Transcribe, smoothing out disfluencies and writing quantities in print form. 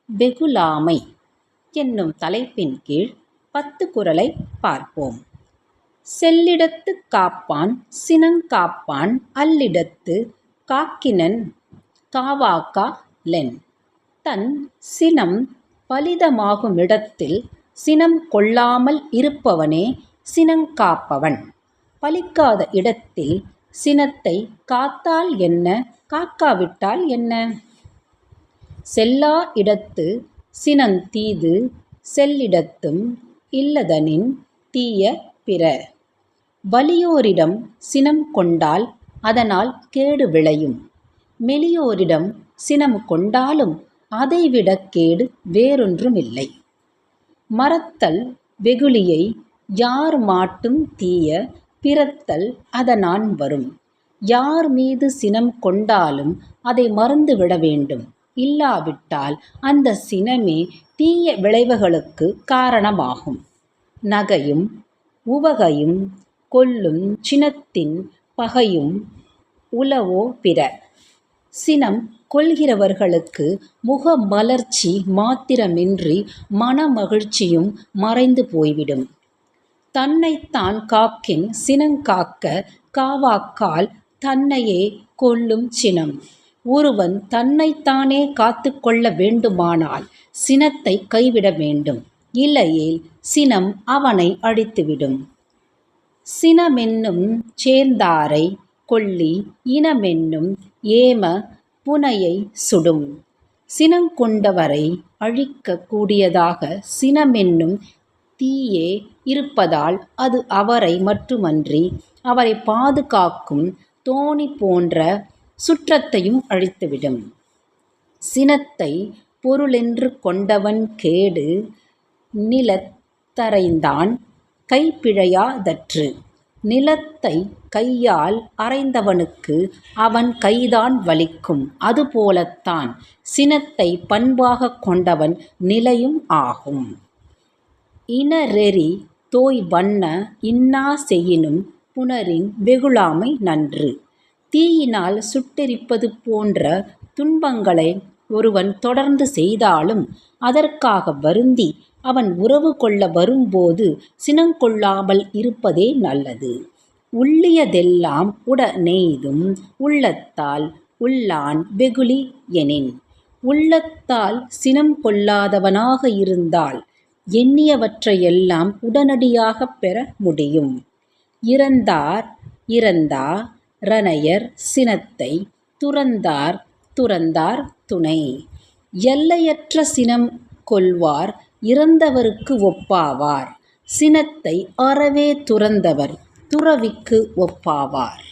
வெகுளாமை என்னும் தலைப்பின் கீழ் 10 குறளை பார்ப்போம். செல்லிடத்துக் காப்பான் சினங்காப்பான் அல்லிடத்து காக்கினன் காவாக்கா லென். தன் சினம் பலிதமாகுமிடத்தில் சினம் கொள்ளாமல் இருப்பவனே சினங்காப்பவன். பலிக்காத இடத்தில் சினத்தை காத்தால் என்ன, காக்காவிட்டால் என்ன? செல்லா இடத்து சினந்தீது செல்லிடத்தும் இல்லதனின் தீய பிற. வலியோரிடம் சினம் கொண்டால் அதனால் கேடு விளையும். மெலியோரிடம் சினம் கொண்டாலும் அதைவிடக் கேடு வேறொன்றுமில்லை. மறத்தல் வெகுளியை யார் மாட்டும் தீய பிறத்தல் அதனான் வரும். யார் மீது சினம் கொண்டாலும் அதை மறந்துவிட வேண்டும். இல்லாவிட்டால் அந்த சினமே தீய விளைவுகளுக்கு காரணமாகும். நகையும் உவகையும் கொல்லும் சினத்தின் பகையும் உளவோ பிற. சினம் கொள்கிறவர்களுக்கு முக மலர்ச்சி மாத்திரமின்றி மனமகிழ்ச்சியும் மறைந்து போய்விடும். தன்னைத்தான் காக்கின் சினங்காக்க காவாக்கால் தன்னையே கொல்லும் சினம். ஒருவன் தன்னைத்தானே காத்து கொள்ள வேண்டுமானால் சினத்தை கைவிட வேண்டும். இல்லையேல் சினம் அவனை அழித்துவிடும். சினமென்னும் சேர்ந்தாரை கொல்லி இனமென்னும் ஏம புனையை சுடும். சினங்கொண்டவரை அழிக்க கூடியதாக சினமென்னும் தீயே இருப்பதால் அது அவரை மட்டுமன்றி அவரை பாதுகாக்கும் தோணி போன்ற சுற்றத்தையும் அழித்துவிடும். சினத்தை பொருளென்று கொண்டவன் கேடு நிலத்தறைந்தான் கைப்பிழையாதற்று. நிலத்தை கையால் அறைந்தவனுக்கு அவன் கைதான் வலிக்கும். அதுபோலத்தான் சினத்தை பண்பாகக் கொண்டவன் நிலையும் ஆகும். இனரெறி தோய் வண்ண இன்னா செய்யினும் புணரின் வெகுளாமை நன்று. தீயினால் சுட்டெரிப்பது போன்ற துன்பங்களை ஒருவன் தொடர்ந்து செய்தாலும் அதற்காக வருந்தி அவன் உறவு கொள்ள வரும்போது சினங்கொள்ளாமல் இருப்பதே நல்லது. உள்ளியதெல்லாம் உடனெய்தும் உள்ளத்தால் உள்ளான் வெகுளி எனின். உள்ளத்தால் சினம் கொள்ளாதவனாக இருந்தால் எண்ணியவற்றையெல்லாம் உடனடியாகப் பெற முடியும். இறந்தா ரனையர் சினத்தை துறந்தார் துணை. எல்லையற்ற சினம் கொள்வார் இறந்தவருக்கு ஒப்பாவார். சினத்தை அறவே துறந்தவர் துறவிக்கு ஒப்பாவார்.